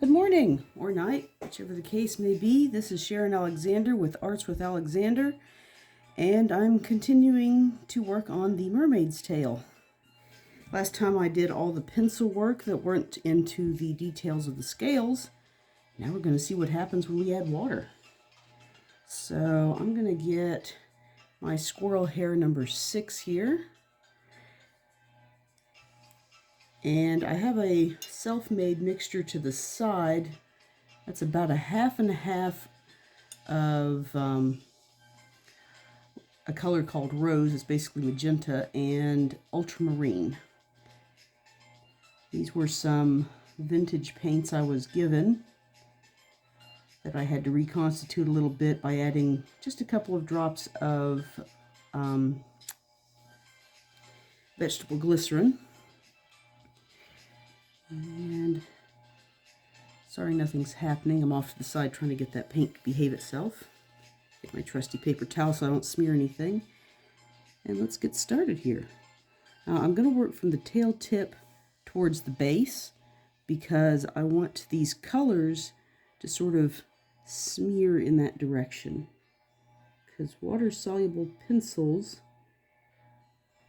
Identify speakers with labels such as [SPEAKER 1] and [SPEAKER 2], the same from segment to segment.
[SPEAKER 1] Good morning, or night, whichever the case may be. This is Sharon Alexander with Arts with Alexander, and I'm continuing to work on the mermaid's tail. Last time I did all the pencil work that weren't into the details of the scales. Now we're going to see what happens when we add water. So I'm going to get my squirrel hair number 6 here. And I have a self-made mixture to the side. That's about a half and a half of a color called rose. It's basically magenta and ultramarine. These were some vintage paints I was given that I had to reconstitute a little bit by adding just a couple of drops of vegetable glycerin. And sorry nothing's happening. I'm off to the side trying to get that paint to behave itself. Get my trusty paper towel so I don't smear anything. And let's get started here. Now I'm going to work from the tail tip towards the base because I want these colors to sort of smear in that direction. Because water-soluble pencils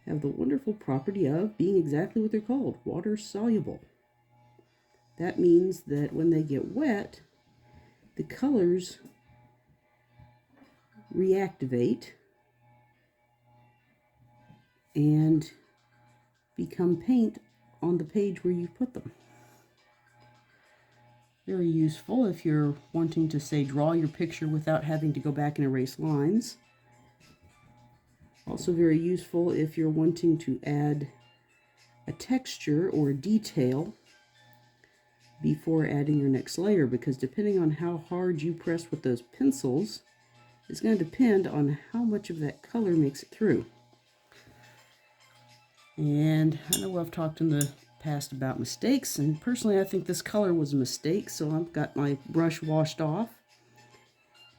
[SPEAKER 1] have the wonderful property of being exactly what they're called, water-soluble. That means that when they get wet, the colors reactivate and become paint on the page where you put them. Very useful if you're wanting to, say, draw your picture without having to go back and erase lines. Also very useful if you're wanting to add a texture or a detail before adding your next layer, because depending on how hard you press with those pencils is going to depend on how much of that color makes it through. And I know I've talked in the past about mistakes, and personally I think this color was a mistake, so I've got my brush washed off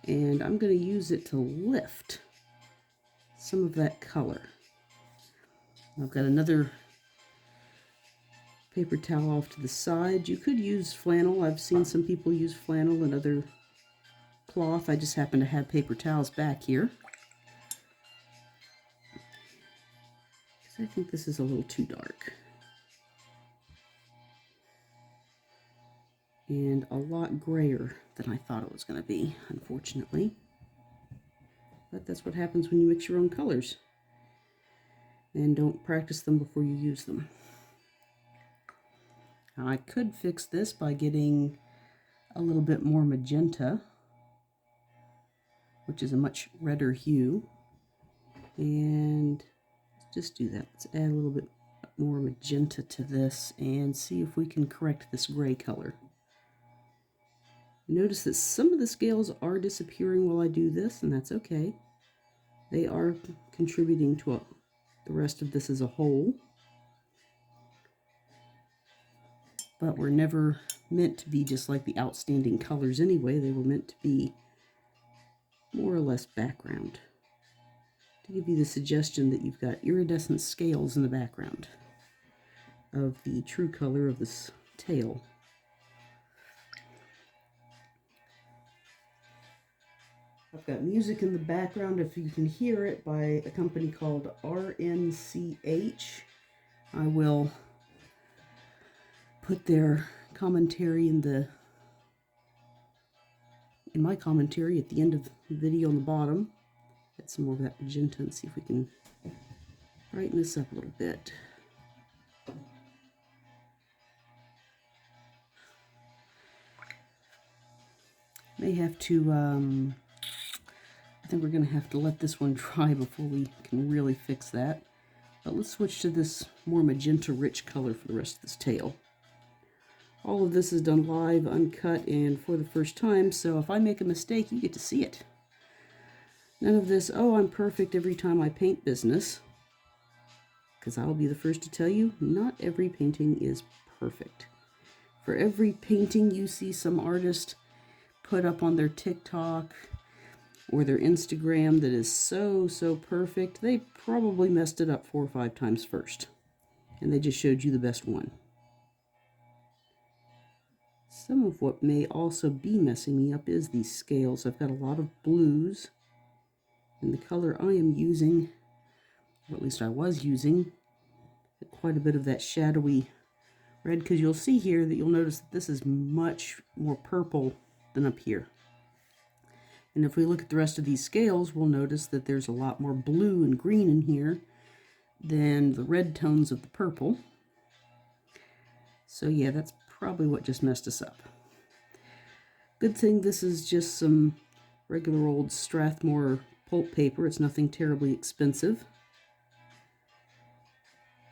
[SPEAKER 1] and I'm going to use it to lift some of that color. I've got another paper towel off to the side. You could use flannel. I've seen some people use flannel and other cloth. I just happen to have paper towels back here, because I think this is a little too dark. And a lot grayer than I thought it was going to be, unfortunately. But that's what happens when you mix your own colors and don't practice them before you use them. Now, I could fix this by getting a little bit more magenta, which is a much redder hue. And let's just do that. Let's add a little bit more magenta to this and see if we can correct this gray color. Notice that some of the scales are disappearing while I do this, and that's okay. They are contributing to the rest of this as a whole. But were never meant to be just like the outstanding colors anyway. They were meant to be more or less background, to give you the suggestion that you've got iridescent scales in the background of the true color of this tail. I've got music in the background, if you can hear it, by a company called RNCH. I will put their commentary in my commentary at the end of the video on the bottom. Get some more of that magenta and see if we can brighten this up a little bit. May have to I think we're going to have to let this one dry before we can really fix that. But let's switch to this more magenta rich color for the rest of this tail. All of this is done live, uncut, and for the first time, so if I make a mistake, you get to see it. None of this, oh, I'm perfect every time I paint business, because I'll be the first to tell you, not every painting is perfect. For every painting you see some artist put up on their TikTok or their Instagram that is so perfect, they probably messed it up 4 or 5 times first, and they just showed you the best one. Some of what may also be messing me up is these scales. I've got a lot of blues, and the color I am using, or at least I was using, quite a bit of that shadowy red, because you'll see here that you'll notice that this is much more purple than up here. And if we look at the rest of these scales, we'll notice that there's a lot more blue and green in here than the red tones of the purple. So yeah, that's probably what just messed us up. Good thing this is just some regular old Strathmore pulp paper. It's nothing terribly expensive,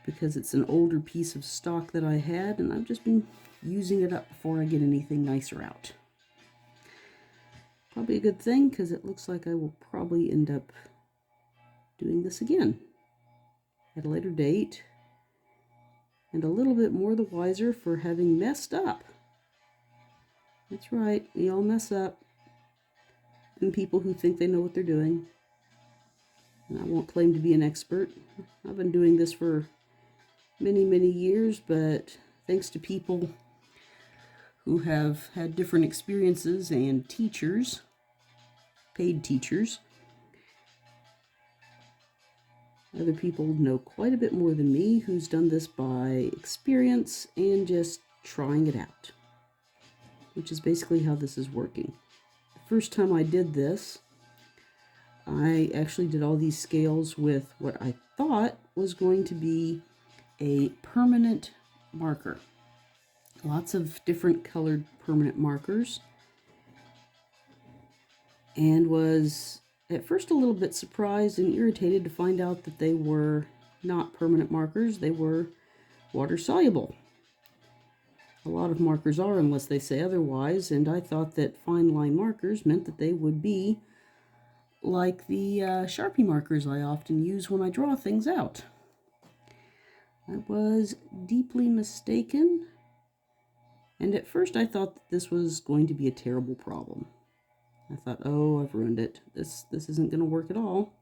[SPEAKER 1] because it's an older piece of stock that I had, and I've just been using it up before I get anything nicer out. Probably a good thing, because it looks like I will probably end up doing this again at a later date, and a little bit more the wiser for having messed up. That's right, we all mess up, and people who think they know what they're doing. And I won't claim to be an expert. I've been doing this for many, many years, but thanks to people who have had different experiences and teachers, paid teachers, other people know quite a bit more than me who's done this by experience and just trying it out, which is basically how this is working. The first time I did this, I actually did all these scales with what I thought was going to be a permanent marker. Lots of different colored permanent markers, and was at first a little bit surprised and irritated to find out that they were not permanent markers. They were water soluble. A lot of markers are, unless they say otherwise, and I thought that fine line markers meant that they would be like the Sharpie markers I often use when I draw things out. I was deeply mistaken, and at first I thought that this was going to be a terrible problem. I thought, oh, I've ruined it. This isn't going to work at all.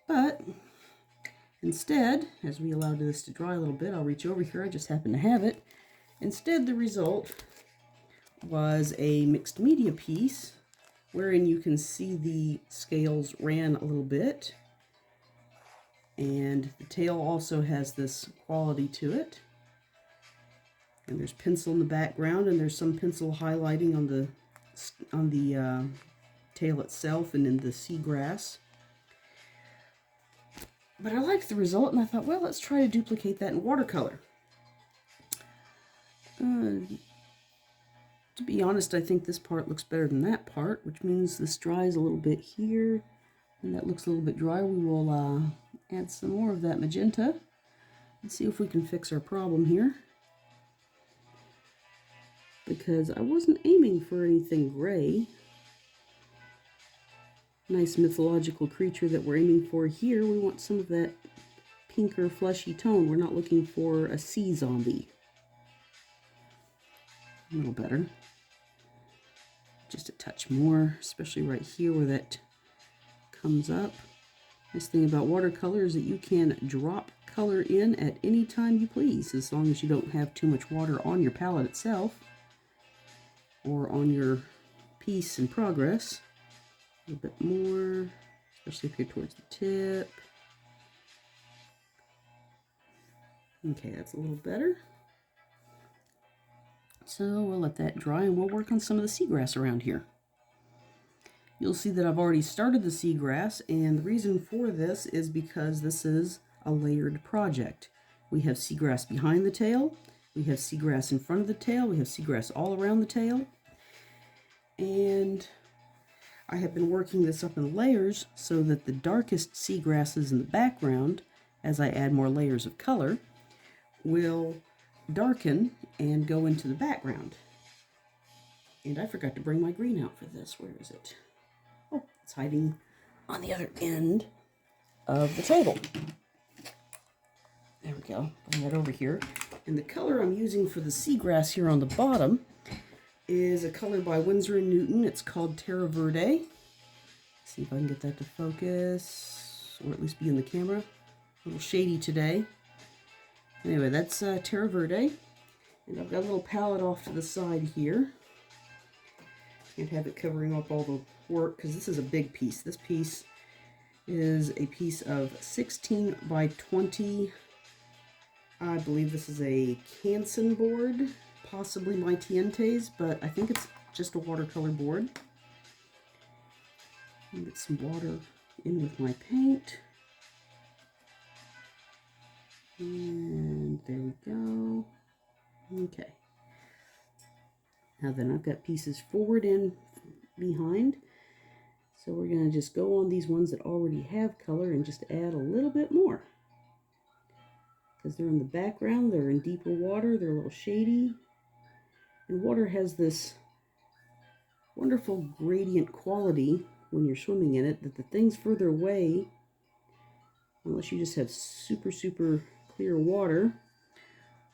[SPEAKER 1] But instead, as we allowed this to dry a little bit, I'll reach over here, I just happen to have it. Instead, the result was a mixed media piece wherein you can see the scales ran a little bit, and the tail also has this quality to it. And there's pencil in the background, and there's some pencil highlighting on the tail itself and in the seagrass. But I liked the result, and I thought, well, let's try to duplicate that in watercolor. To be honest, I think this part looks better than that part, which means this dries a little bit here, and that looks a little bit dry. We will add some more of that magenta and see if we can fix our problem here, because I wasn't aiming for anything gray. Nice mythological creature that we're aiming for here. We want some of that pinker fleshy tone. We're not looking for a sea zombie. A little better. Just a touch more, especially right here where that comes up. Nice thing about watercolor is that you can drop color in at any time you please, as long as you don't have too much water on your palette itself or on your piece in progress. A little bit more, especially up here towards the tip. Okay, that's a little better. So we'll let that dry, and we'll work on some of the seagrass around here. You'll see that I've already started the seagrass, and the reason for this is because this is a layered project. We have seagrass behind the tail, we have seagrass in front of the tail, we have seagrass all around the tail, and I have been working this up in layers so that the darkest seagrasses in the background, as I add more layers of color, will darken and go into the background. And I forgot to bring my green out for this. Where is it? Oh, it's hiding on the other end of the table. There we go. Bring that over here. And the color I'm using for the seagrass here on the bottom is a color by Winsor & Newton. It's called Terra Verde. See if I can get that to focus, or at least be in the camera. A little shady today. Anyway, that's Terra Verde. And I've got a little palette off to the side here. Can't have it covering up all the work because this is a big piece. This piece is a piece of 16 by 20. I believe this is a Canson board, possibly my Tiente's, but I think it's just a watercolor board. Get some water in with my paint. And there we go. Okay. Now then, I've got pieces forward and behind. So we're going to just go on these ones that already have color and just add a little bit more. Because they're in the background, they're in deeper water, they're a little shady. And water has this wonderful gradient quality when you're swimming in it, that the things further away, unless you just have super, super clear water,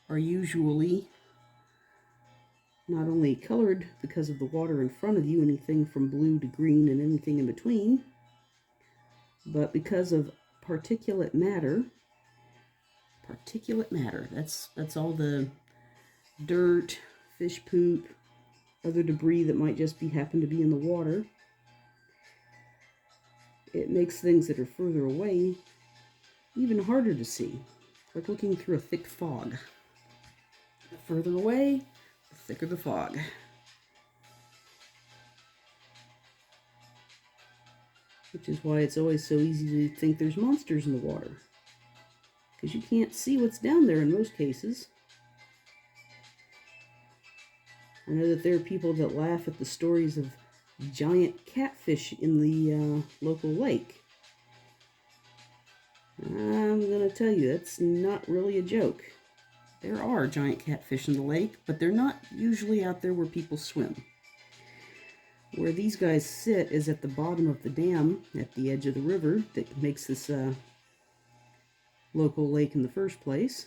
[SPEAKER 1] are usually not only colored because of the water in front of you, anything from blue to green and anything in between, but because of particulate matter. Particulate matter, that's all the dirt, fish poop, other debris that might just happen to be in the water. It makes things that are further away even harder to see, like looking through a thick fog. The further away, the thicker the fog. Which is why it's always so easy to think there's monsters in the water, because you can't see what's down there in most cases. I know that there are people that laugh at the stories of giant catfish in the local lake. I'm going to tell you, that's not really a joke. There are giant catfish in the lake, but they're not usually out there where people swim. Where these guys sit is at the bottom of the dam, at the edge of the river that makes this local lake in the first place.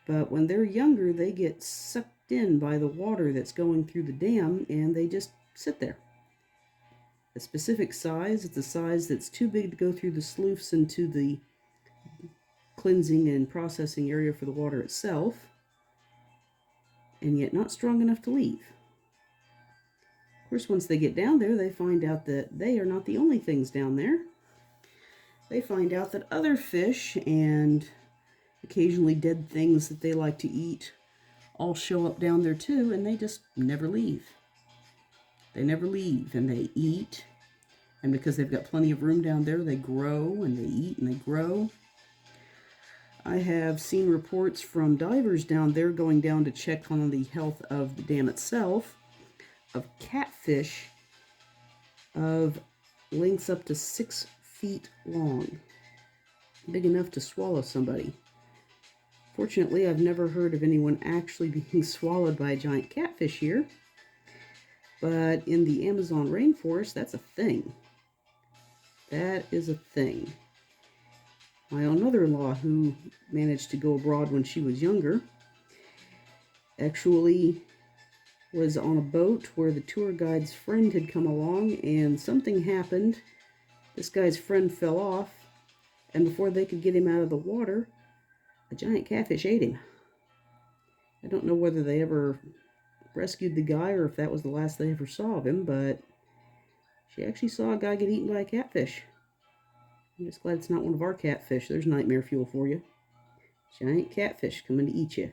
[SPEAKER 1] But when they're younger, they get sucked in by the water that's going through the dam, and they just sit there. A specific size, it's a size that's too big to go through the sluices into the cleansing and processing area for the water itself, and yet not strong enough to leave. Of course, once they get down there, they find out that they are not the only things down there. They find out that other fish and occasionally dead things that they like to eat all show up down there too, and they just never leave. They never leave, and they eat, and because they've got plenty of room down there, they grow, and they eat, and they grow. I have seen reports from divers down there going down to check on the health of the dam itself, of catfish of lengths up to 6 feet long, big enough to swallow somebody. Fortunately, I've never heard of anyone actually being swallowed by a giant catfish here, but in the Amazon rainforest, that's a thing. That is a thing. My own mother-in-law, who managed to go abroad when she was younger, actually was on a boat where the tour guide's friend had come along, and something happened. This guy's friend fell off, and before they could get him out of the water, a giant catfish ate him. I don't know whether they ever rescued the guy or if that was the last they ever saw of him, but she actually saw a guy get eaten by a catfish. I'm just glad it's not one of our catfish. There's nightmare fuel for you. Giant catfish coming to eat you.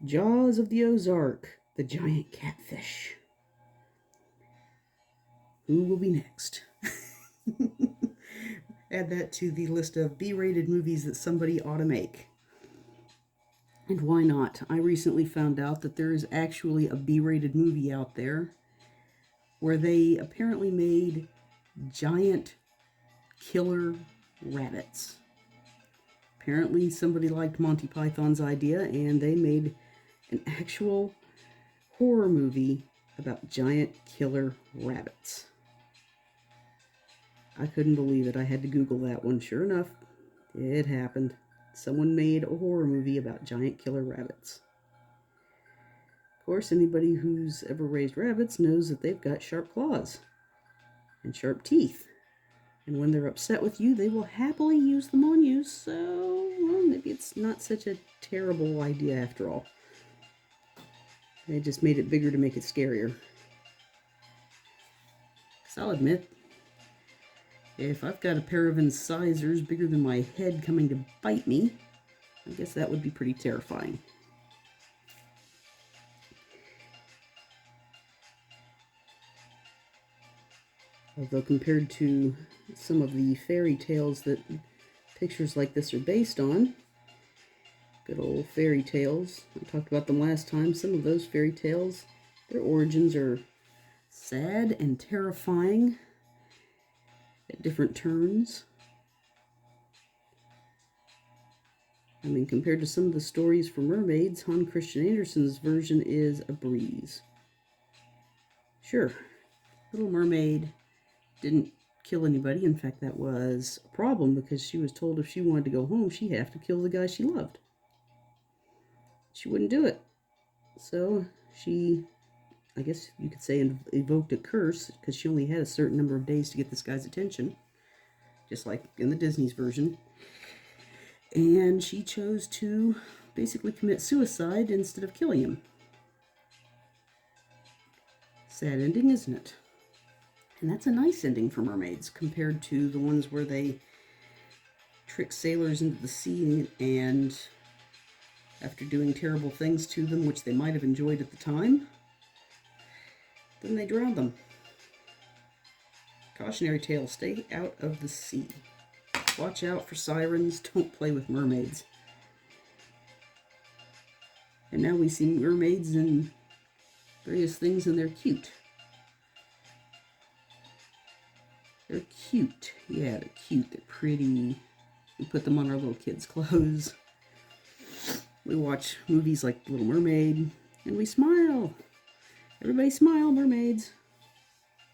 [SPEAKER 1] Jaws of the Ozark, the giant catfish. Who will be next? Add that to the list of B-rated movies that somebody ought to make. And why not? I recently found out that there is actually a B-rated movie out there where they apparently made giant killer rabbits. Apparently somebody liked Monty Python's idea, and they made an actual horror movie about giant killer rabbits. I couldn't believe it. I had to Google that one. Sure enough, it happened. Someone made a horror movie about giant killer rabbits. Of course, anybody who's ever raised rabbits knows that they've got sharp claws and sharp teeth. And when they're upset with you, they will happily use them on you. So, well, maybe it's not such a terrible idea after all. They just made it bigger to make it scarier. Because I'll admit, if I've got a pair of incisors bigger than my head coming to bite me, I guess that would be pretty terrifying. Although compared to some of the fairy tales that pictures like this are based on, good old fairy tales, I talked about them last time, some of those fairy tales, their origins are sad and terrifying at different turns. I mean, compared to some of the stories for mermaids, Hans Christian Andersen's version is a breeze. Sure, Little Mermaid didn't kill anybody. In fact, that was a problem because she was told if she wanted to go home, she'd have to kill the guy she loved. She wouldn't do it. So she, I guess you could say, evoked a curse because she only had a certain number of days to get this guy's attention, just like in the Disney's version. And she chose to basically commit suicide instead of killing him. Sad ending, isn't it? And that's a nice ending for mermaids compared to the ones where they trick sailors into the sea and after doing terrible things to them, which they might have enjoyed at the time, then they drown them. Cautionary tale, stay out of the sea. Watch out for sirens, don't play with mermaids. And now we see mermaids in various things and they're cute. They're cute. Yeah, they're cute. They're pretty. We put them on our little kids' clothes. We watch movies like Little Mermaid, and we smile. Everybody smile, mermaids.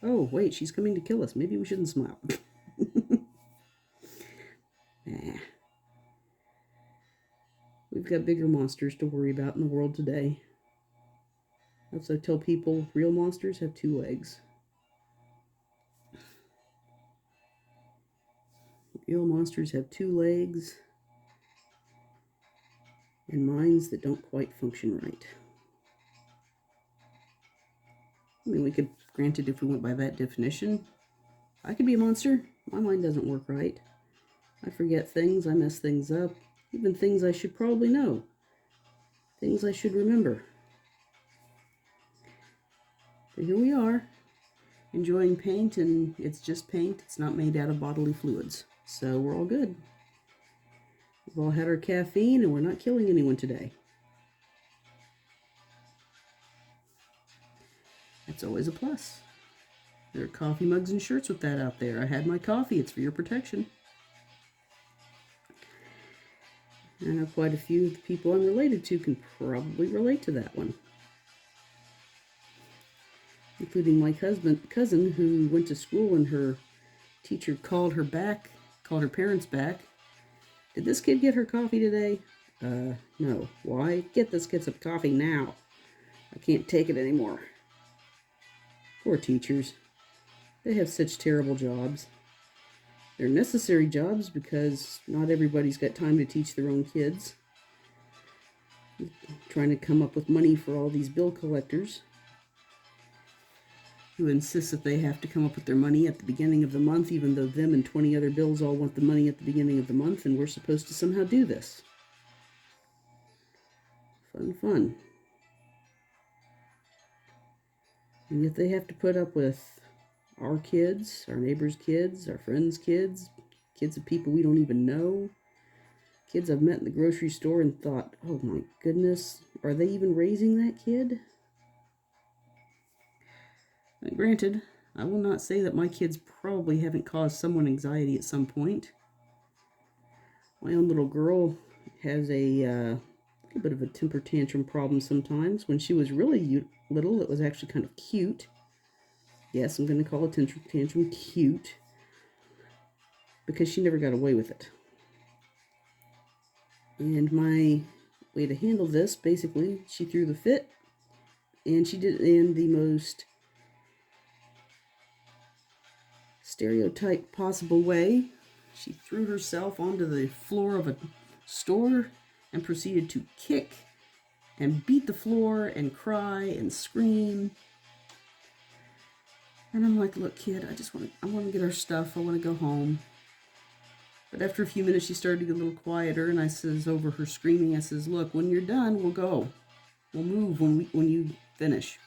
[SPEAKER 1] Oh, wait, she's coming to kill us. Maybe we shouldn't smile. Nah. We've got bigger monsters to worry about in the world today. I also tell people real monsters have 2 legs. Real monsters have 2 legs and minds that don't quite function right. I mean, we could, granted, if we went by that definition, I could be a monster. My mind doesn't work right. I forget things, I mess things up, even things I should probably know, things I should remember. But here we are, enjoying paint, and it's just paint. It's not made out of bodily fluids. So we're all good. We've all had our caffeine and we're not killing anyone today. That's always a plus. There are coffee mugs and shirts with that out there. I had my coffee. It's for your protection. I know quite a few of the people I'm related to can probably relate to that one. Including my cousin who went to school and her teacher called her parents back. Did this kid get her coffee today? No. Why? Get this kid some coffee now. I can't take it anymore. Poor teachers. They have such terrible jobs. They're necessary jobs because not everybody's got time to teach their own kids. Trying to come up with money for all these bill collectors who insist that they have to come up with their money at the beginning of the month, even though them and 20 other bills all want the money at the beginning of the month, and we're supposed to somehow do this. Fun. And yet they have to put up with our kids, our neighbors' kids, our friends' kids, kids of people we don't even know, kids I've met in the grocery store and thought, oh my goodness, are they even raising that kid? And granted, I will not say that my kids probably haven't caused someone anxiety at some point. My own little girl has a bit of a temper tantrum problem sometimes. When she was really little, it was actually kind of cute. Yes, I'm going to call a temper tantrum cute because she never got away with it. And my way to handle this, basically, she threw the fit, and she did it in the most stereotype possible way, she threw herself onto the floor of a store and proceeded to kick and beat the floor and cry and scream. And I'm like, look, kid, I want to get our stuff. I want to go home. But after a few minutes, she started to get a little quieter, and I says, over her screaming, I says, look, when you're done, we'll go. We'll move when you finish.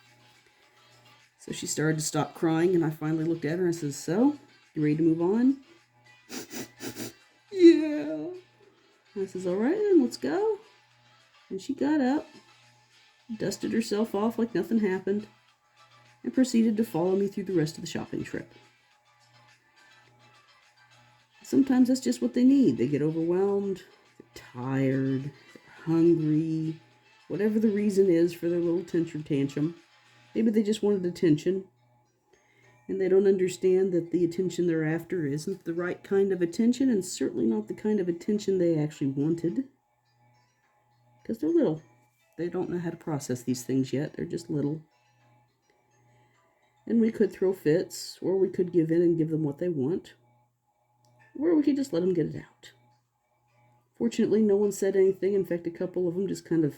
[SPEAKER 1] So she started to stop crying, and I finally looked at her and I says, so, you ready to move on? Yeah. I says, all right, then, let's go. And she got up, dusted herself off like nothing happened, and proceeded to follow me through the rest of the shopping trip. Sometimes that's just what they need. They get overwhelmed, they're tired, they're hungry, whatever the reason is for their little tantrum. Maybe they just wanted attention, and they don't understand that the attention they're after isn't the right kind of attention, and certainly not the kind of attention they actually wanted. Because they're little. They don't know how to process these things yet. They're just little. And we could throw fits, or we could give in and give them what they want, or we could just let them get it out. Fortunately, no one said anything. In fact, a couple of them just kind of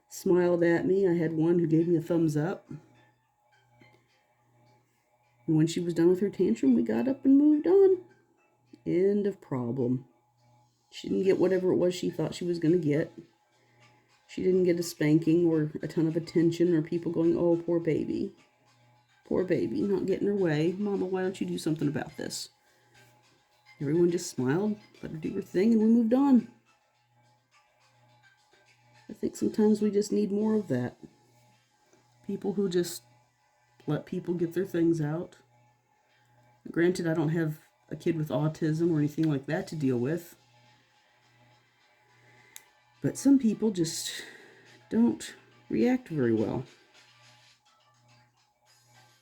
[SPEAKER 1] smiled at me. I had one who gave me a thumbs up. And when she was done with her tantrum, we got up and moved on. End of problem. She didn't get whatever it was she thought she was going to get. She didn't get a spanking or a ton of attention or people going, oh, poor baby. Poor baby, not getting her way. Mama, why don't you do something about this? Everyone just smiled, let her do her thing, and we moved on. I think sometimes we just need more of that. People who just let people get their things out. Granted, I don't have a kid with autism or anything like that to deal with. But some people just don't react very well.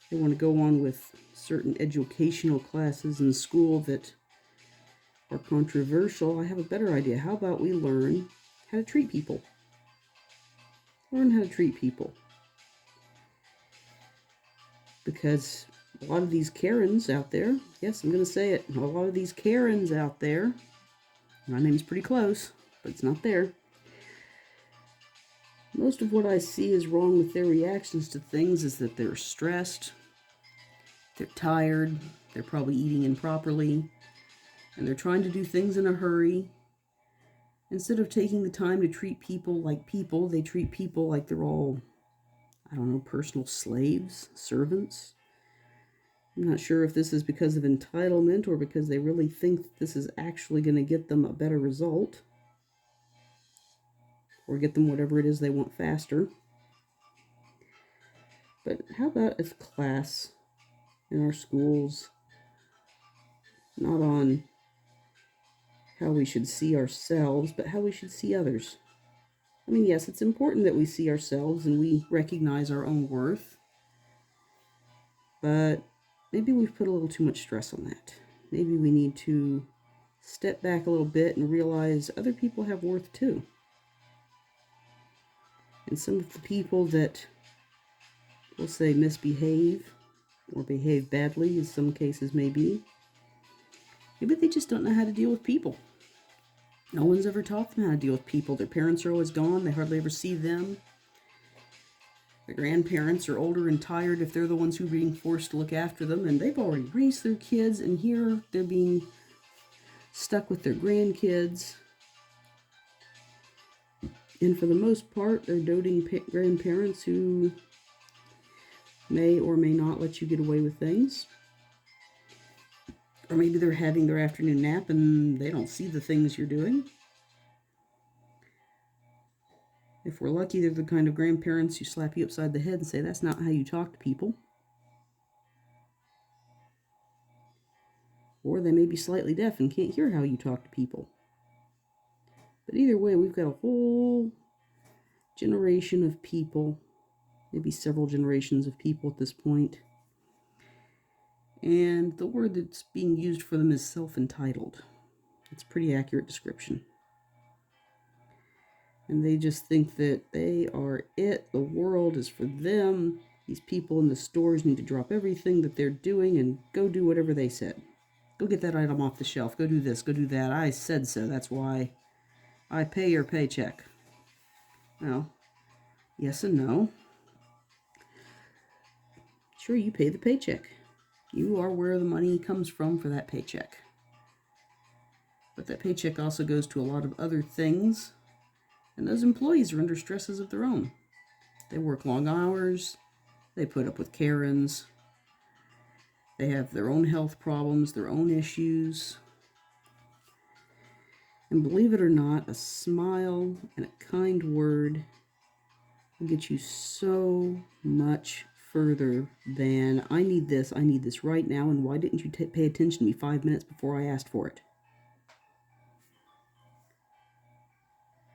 [SPEAKER 1] They want to go on with certain educational classes in school that are controversial. I have a better idea. How about we learn how to treat people? Learn how to treat people. Because a lot of these Karens out there, yes, I'm going to say it, a lot of these Karens out there, my name's pretty close, but it's not there. Most of what I see is wrong with their reactions to things is that they're stressed, they're tired, they're probably eating improperly, and they're trying to do things in a hurry. Instead of taking the time to treat people like people, they treat people like they're all, I don't know, personal slaves, servants. I'm not sure if this is because of entitlement or because they really think that this is actually going to get them a better result or get them whatever it is they want faster. But how about if class in our schools, not on how we should see ourselves, but how we should see others? I mean, yes, it's important that we see ourselves and we recognize our own worth, but maybe we've put a little too much stress on that. Maybe we need to step back a little bit and realize other people have worth too. And some of the people that, we'll say, misbehave or behave badly, as some cases may be, maybe they just don't know how to deal with people. No one's ever taught them how to deal with people. Their parents are always gone. They hardly ever see them. Their grandparents are older and tired if they're the ones who are being forced to look after them. And they've already raised their kids, and here they're being stuck with their grandkids. And for the most part, they're doting grandparents who may or may not let you get away with things. Or maybe they're having their afternoon nap and they don't see the things you're doing. If we're lucky, they're the kind of grandparents who slap you upside the head and say, that's not how you talk to people. Or they may be slightly deaf and can't hear how you talk to people. But either way, we've got a whole generation of people, maybe several generations of people at this point. And the word that's being used for them is self-entitled. It's a pretty accurate description. And they just think that they are it, the world is for them, These people in the stores need to drop everything that they're doing and go do whatever they said. Go get that item off the shelf. Go do this. Go do that. I said so. That's why I pay your paycheck. Well, yes and no. Sure, you pay the paycheck. You are where the money comes from for that paycheck. But that paycheck also goes to a lot of other things. And those employees are under stresses of their own. They work long hours. They put up with Karens. They have their own health problems, their own issues. And believe it or not, a smile and a kind word will get you so much further than, I need this right now, and why didn't you pay attention to me 5 minutes before I asked for it?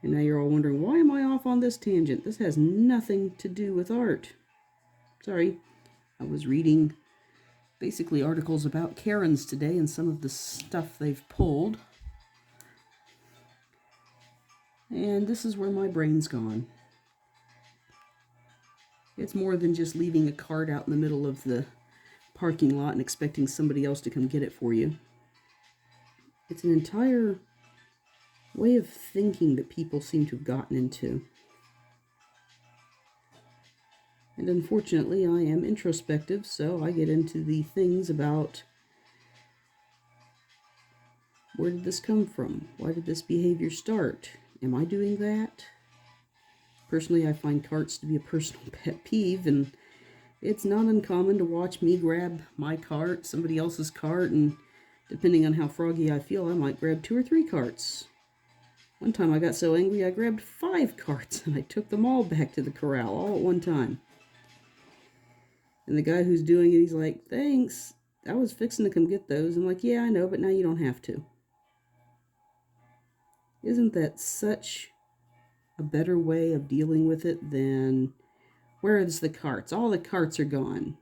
[SPEAKER 1] And now you're all wondering, why am I off on this tangent? This has nothing to do with art. Sorry, I was reading basically articles about Karens today and some of the stuff they've pulled. And this is where my brain's gone. It's more than just leaving a cart out in the middle of the parking lot and expecting somebody else to come get it for you. It's an entire way of thinking that people seem to have gotten into. And unfortunately, I am introspective, so I get into the things about, where did this come from? Why did this behavior start? Am I doing that? Personally, I find carts to be a personal pet peeve, and it's not uncommon to watch me grab my cart, somebody else's cart, and depending on how froggy I feel, I might grab 2 or 3 carts. One time I got so angry I grabbed 5 carts, and I took them all back to the corral, all at one time. And the guy who's doing it, he's like, thanks, I was fixing to come get those. I'm like, yeah, I know, but now you don't have to. Isn't that such a better way of dealing with it than, where is the carts? All the carts are gone.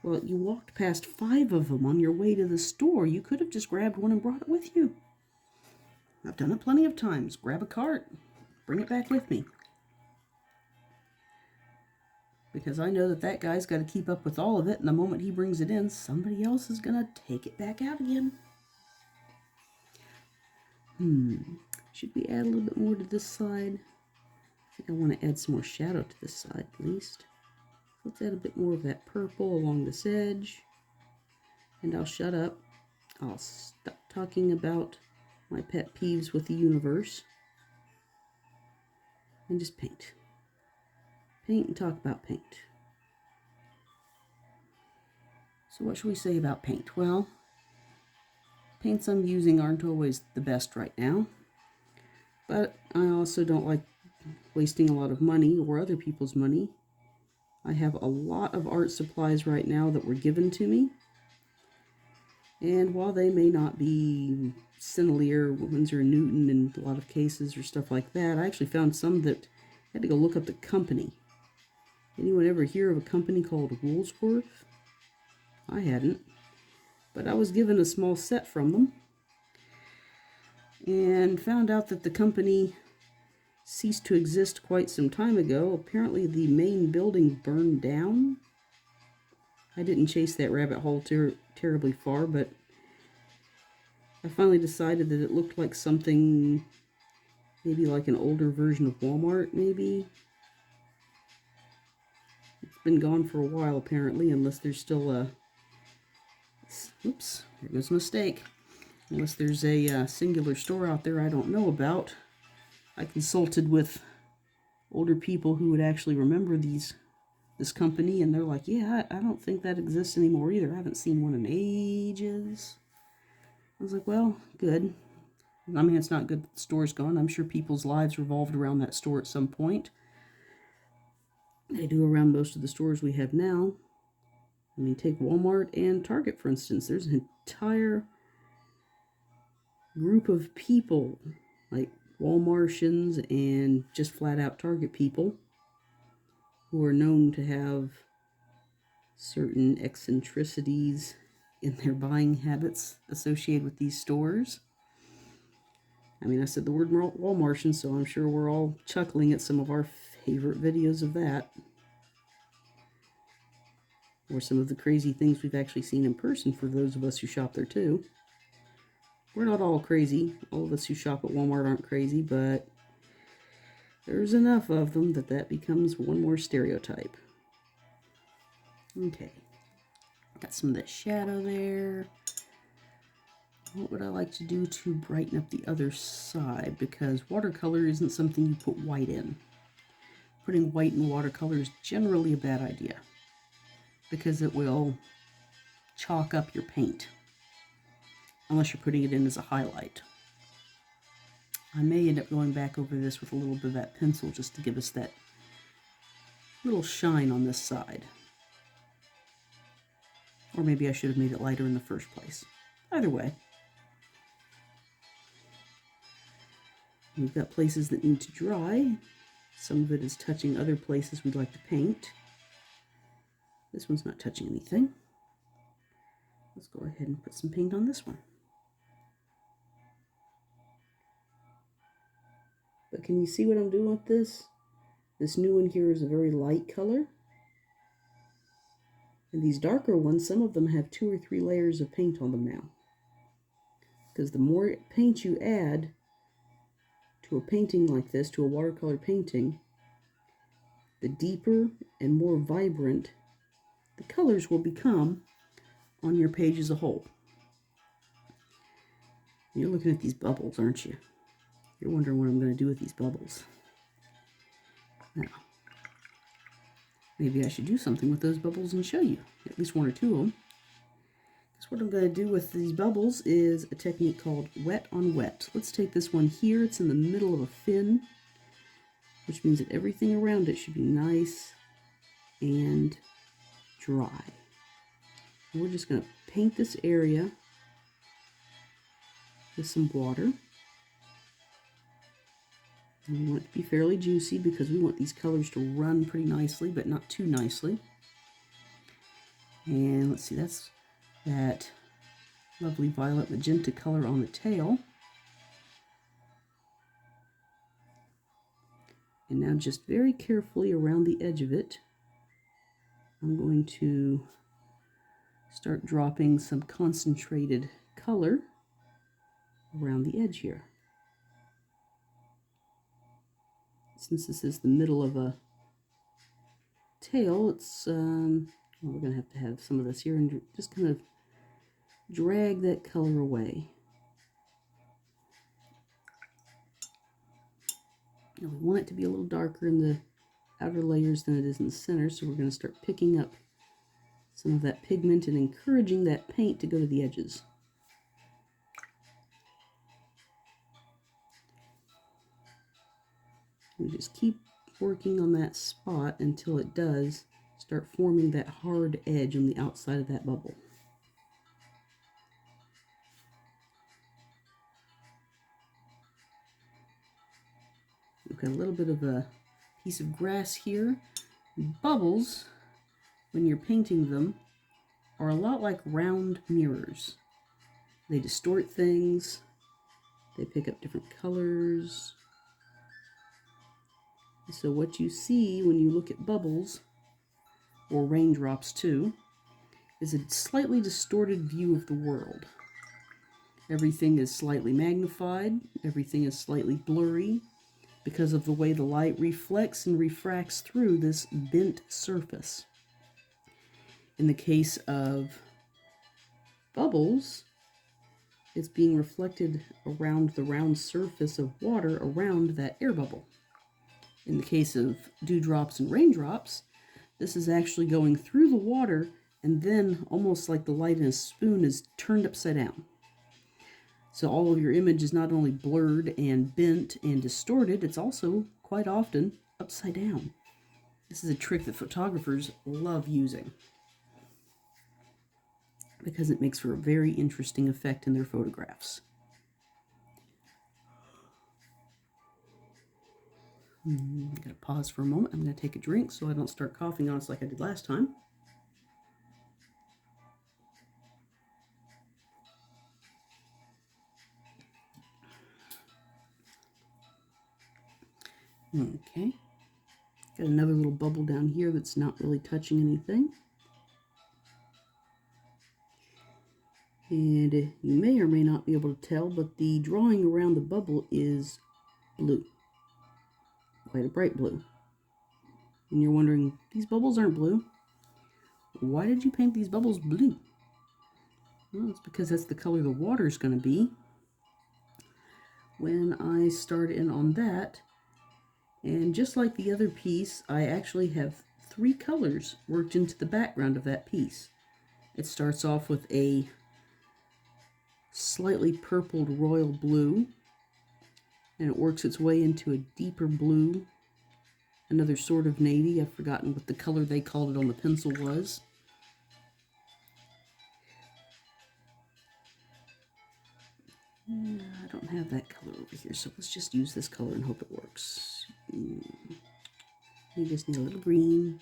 [SPEAKER 1] Well, you walked past 5 of them on your way to the store. You could have just grabbed one and brought it with you. I've done it plenty of times. Grab a cart, bring it back with me. Because I know that that guy's got to keep up with all of it, and the moment he brings it in, somebody else is going to take it back out again. Should we add a little bit more to this side? I think I want to add some more shadow to this side, at least. Let's add a bit more of that purple along this edge. And I'll shut up. I'll stop talking about my pet peeves with the universe. And just paint. Paint and talk about paint. So what should we say about paint? Well, paints I'm using aren't always the best right now. But I also don't like wasting a lot of money or other people's money. I have a lot of art supplies right now that were given to me. And while they may not be Sennelier, Winsor & Newton in a lot of cases or stuff like that, I actually found some that I had to go look up the company. Anyone ever hear of a company called Woolsworth? I hadn't. But I was given a small set from them. And found out that the company ceased to exist quite some time ago. Apparently the main building burned down. I didn't chase that rabbit hole terribly far, but I finally decided that it looked like something, maybe like an older version of Walmart, maybe. It's been gone for a while, apparently, unless there's still a... Oops, there goes a mistake. Unless there's a singular store out there I don't know about. I consulted with older people who would actually remember this company, and they're like, yeah, I don't think that exists anymore either. I haven't seen one in ages. I was like, well, good. I mean, it's not good that the store's gone. I'm sure people's lives revolved around that store at some point. They do around most of the stores we have now. I mean, take Walmart and Target, for instance. There's an entire group of people, like Walmartians and just flat out Target people, who are known to have certain eccentricities in their buying habits associated with these stores. I mean, I said the word Walmartian, so I'm sure we're all chuckling at some of our favorite videos of that. or some of the crazy things we've actually seen in person for those of us who shop there too. We're not all crazy. All of us who shop at Walmart aren't crazy, but there's enough of them that becomes one more stereotype. Okay, got some of that shadow there. What would I like to do to brighten up the other side? Because watercolor isn't something you put white in. Putting white in watercolor is generally a bad idea because it will chalk up your paint unless you're putting it in as a highlight. I may end up going back over this with a little bit of that pencil just to give us that little shine on this side. Or maybe I should have made it lighter in the first place. Either way. We've got places that need to dry. Some of it is touching other places we'd like to paint. This one's not touching anything. Let's go ahead and put some paint on this one. But can you see what I'm doing with this? This new one here is a very light color. And these darker ones, some of them have 2 or 3 layers of paint on them now. Because the more paint you add to a painting like this, to a watercolor painting, the deeper and more vibrant the colors will become on your page as a whole. You're looking at these bubbles, aren't you? You're wondering what I'm going to do with these bubbles. Now, maybe I should do something with those bubbles and show you, at least 1 or 2 of them. Because what I'm going to do with these bubbles is a technique called wet on wet. Let's take this one here. It's in the middle of a fin, which means that everything around it should be nice and dry. And we're just going to paint this area with some water. And we want it to be fairly juicy because we want these colors to run pretty nicely, but not too nicely. And let's see, that's that lovely violet magenta color on the tail. And now just very carefully around the edge of it, I'm going to start dropping some concentrated color around the edge here. Since this is the middle of a tail, it's well, we're going to have some of this here and just kind of drag that color away. Now we want it to be a little darker in the outer layers than it is in the center, so we're going to start picking up some of that pigment and encouraging that paint to go to the edges. We just keep working on that spot until it does start forming that hard edge on the outside of that bubble. We've got a little bit of a piece of grass here. Bubbles, when you're painting them, are a lot like round mirrors. They distort things, they pick up different colors. So what you see when you look at bubbles, or raindrops too, is a slightly distorted view of the world. Everything is slightly magnified, everything is slightly blurry, because of the way the light reflects and refracts through this bent surface. In the case of bubbles, it's being reflected around the round surface of water around that air bubble. In the case of dewdrops and raindrops, this is actually going through the water, and then almost like the light in a spoon is turned upside down. So all of your image is not only blurred and bent and distorted, it's also quite often upside down. This is a trick that photographers love using because it makes for a very interesting effect in their photographs. I'm going to pause for a moment. I'm going to take a drink so I don't start coughing on us like I did last time. Okay. Got another little bubble down here that's not really touching anything. And you may or may not be able to tell, but the drawing around the bubble is blue. Quite a bright blue. And you're wondering, these bubbles aren't blue. Why did you paint these bubbles blue? Well, it's because that's the color the water is going to be when I start in on that. And just like the other piece, I actually have 3 colors worked into the background of that piece. It starts off with a slightly purpled royal blue, and it works its way into a deeper blue, another sort of navy. I've forgotten what the color they called it on the pencil was. I don't have that color over here, so let's just use this color and hope it works. You just need a little green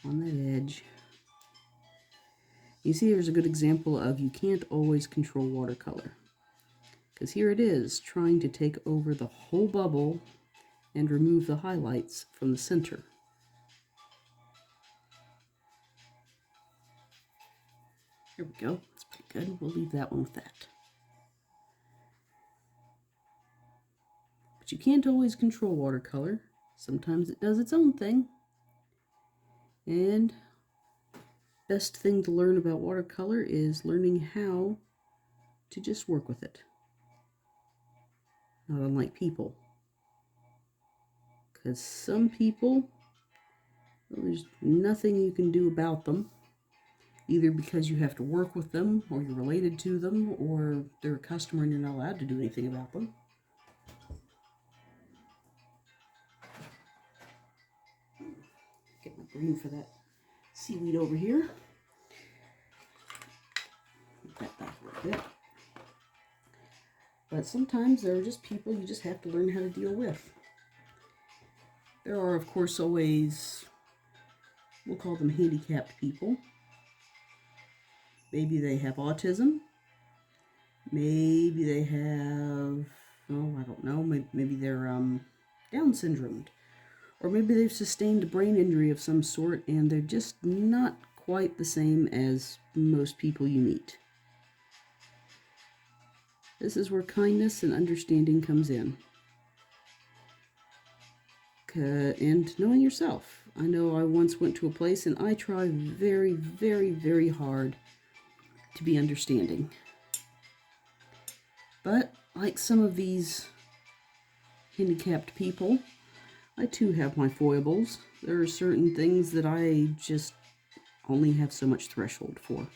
[SPEAKER 1] on that edge. You see, there's a good example of you can't always control watercolor. Because here it is, trying to take over the whole bubble and remove the highlights from the center. There we go. That's pretty good. We'll leave that one with that. But you can't always control watercolor. Sometimes it does its own thing. And best thing to learn about watercolor is learning how to just work with it. Not unlike people. Because some people, well, there's nothing you can do about them. Either because you have to work with them, or you're related to them, or they're a customer and you're not allowed to do anything about them. Get my green for that seaweed over here. Put that back a little bit. But sometimes there are just people you just have to learn how to deal with. There are, of course, always, we'll call them handicapped people. Maybe they have autism. Maybe they have, oh, I don't know, maybe they're Down syndrome. Or maybe they've sustained a brain injury of some sort and they're just not quite the same as most people you meet. This is where kindness and understanding comes in. And knowing yourself. I know I once went to a place and I tried very, very, very hard to be understanding. But like some of these handicapped people, I too have my foibles. There are certain things that I just only have so much threshold for.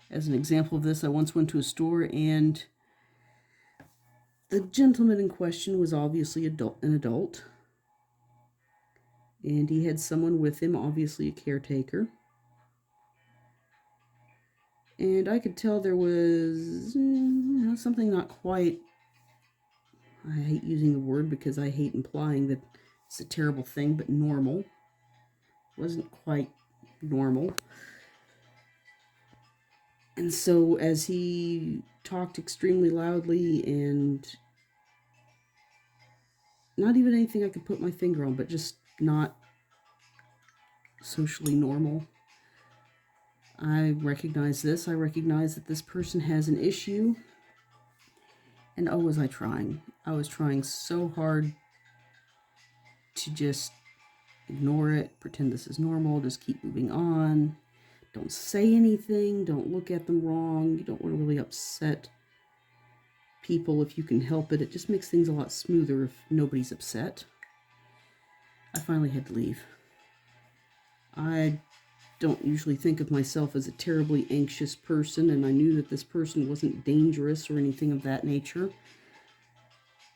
[SPEAKER 1] As an example of this, I once went to a store and the gentleman in question was obviously an adult. And he had someone with him, obviously a caretaker. And I could tell there was something not quite, I hate using the word because I hate implying that it's a terrible thing, but normal. It wasn't quite normal. And so as he talked extremely loudly and not even anything I could put my finger on, but just not socially normal, I recognize this. I recognize that this person has an issue. And oh, was I trying. I was trying so hard to just ignore it, pretend this is normal, just keep moving on. Don't say anything, don't look at them wrong. You don't want to really upset people if you can help it. It just makes things a lot smoother if nobody's upset. I finally had to leave. I don't usually think of myself as a terribly anxious person, and I knew that this person wasn't dangerous or anything of that nature.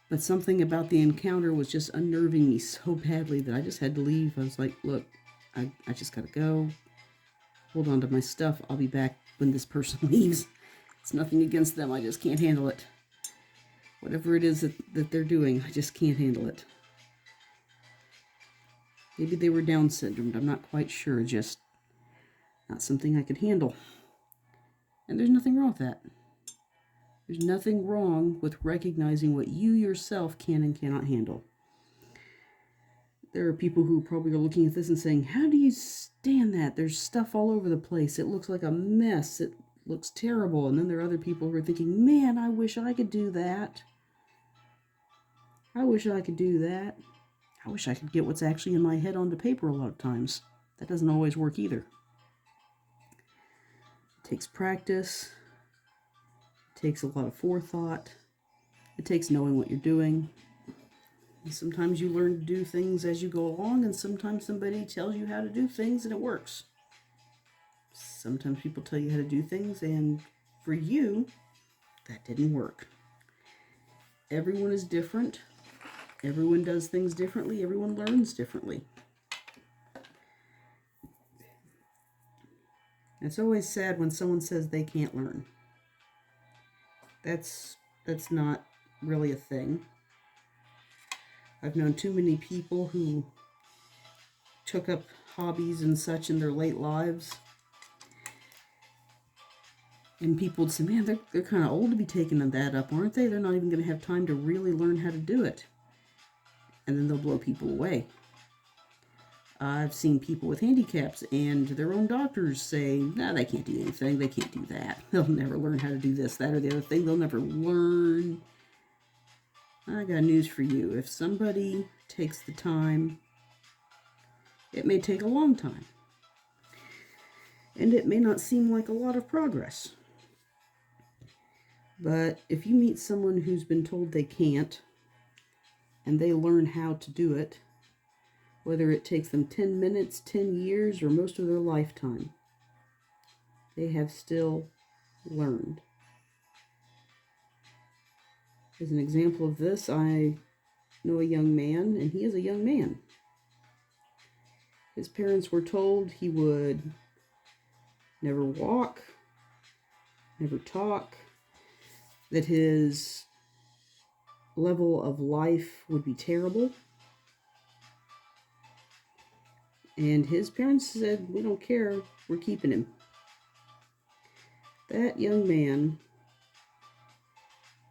[SPEAKER 1] But something about the encounter was just unnerving me so badly that I just had to leave. I was like, look, I just gotta go. Hold on to my stuff. I'll be back when this person leaves. It's nothing against them. I just can't handle it. Whatever it is that they're doing, I just can't handle it. Maybe they were Down syndrome. I'm not quite sure. Just not something I could handle. And there's nothing wrong with that. There's nothing wrong with recognizing what you yourself can and cannot handle. There are people who probably are looking at this and saying, how do you stand that? There's stuff all over the place. It looks like a mess. It looks terrible. And then there are other people who are thinking, man, I wish I could do that. I wish I could do that. I wish I could get what's actually in my head onto paper a lot of times. That doesn't always work either. It takes practice. It takes a lot of forethought. It takes knowing what you're doing. And sometimes you learn to do things as you go along, and sometimes somebody tells you how to do things and it works. Sometimes people tell you how to do things, and for you, that didn't work. Everyone is different. Everyone does things differently. Everyone learns differently. It's always sad when someone says they can't learn. That's not really a thing. I've known too many people who took up hobbies and such in their late lives. And people would say, man, they're kind of old to be taking that up, aren't they? They're not even going to have time to really learn how to do it. And then they'll blow people away. I've seen people with handicaps and their own doctors say, no, they can't do anything. They can't do that. They'll never learn how to do this, that, or the other thing. They'll never learn. I got news for you. If somebody takes the time, it may take a long time. And it may not seem like a lot of progress. But if you meet someone who's been told they can't, and they learn how to do it, whether it takes them 10 minutes, 10 years, or most of their lifetime, they have still learned. As an example of this, I know a young man, and he is a young man. His parents were told he would never walk, never talk, that his level of life would be terrible. And his parents said, we don't care, we're keeping him. That young man,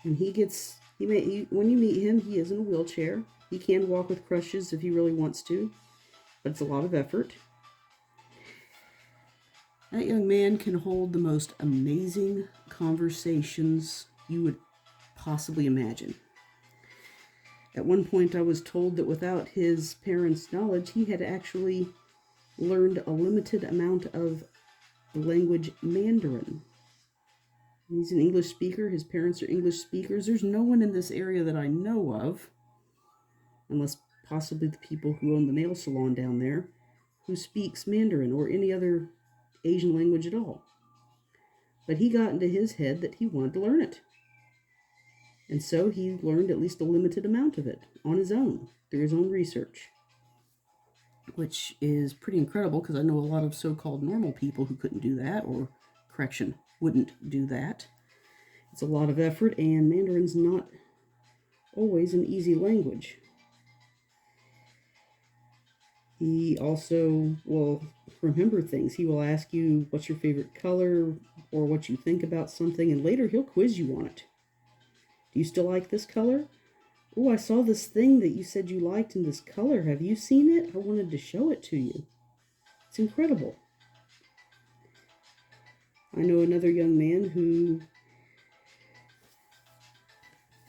[SPEAKER 1] when when you meet him, he is in a wheelchair. He can walk with crutches if he really wants to, but it's a lot of effort. That young man can hold the most amazing conversations you would possibly imagine. At one point, I was told that without his parents' knowledge, he had actually learned a limited amount of the language Mandarin. He's an English speaker. His parents are English speakers. There's no one in this area that I know of, unless possibly the people who own the nail salon down there, who speaks Mandarin or any other Asian language at all. But he got into his head that he wanted to learn it. And so he learned at least a limited amount of it on his own, through his own research. Which is pretty incredible, because I know a lot of so-called normal people who couldn't do that, or, correction, wouldn't do that. It's a lot of effort, and Mandarin's not always an easy language. He also will remember things. He will ask you what's your favorite color, or what you think about something, and later he'll quiz you on it. Do you still like this color? Oh, I saw this thing that you said you liked in this color. Have you seen it? I wanted to show it to you. It's incredible. I know another young man who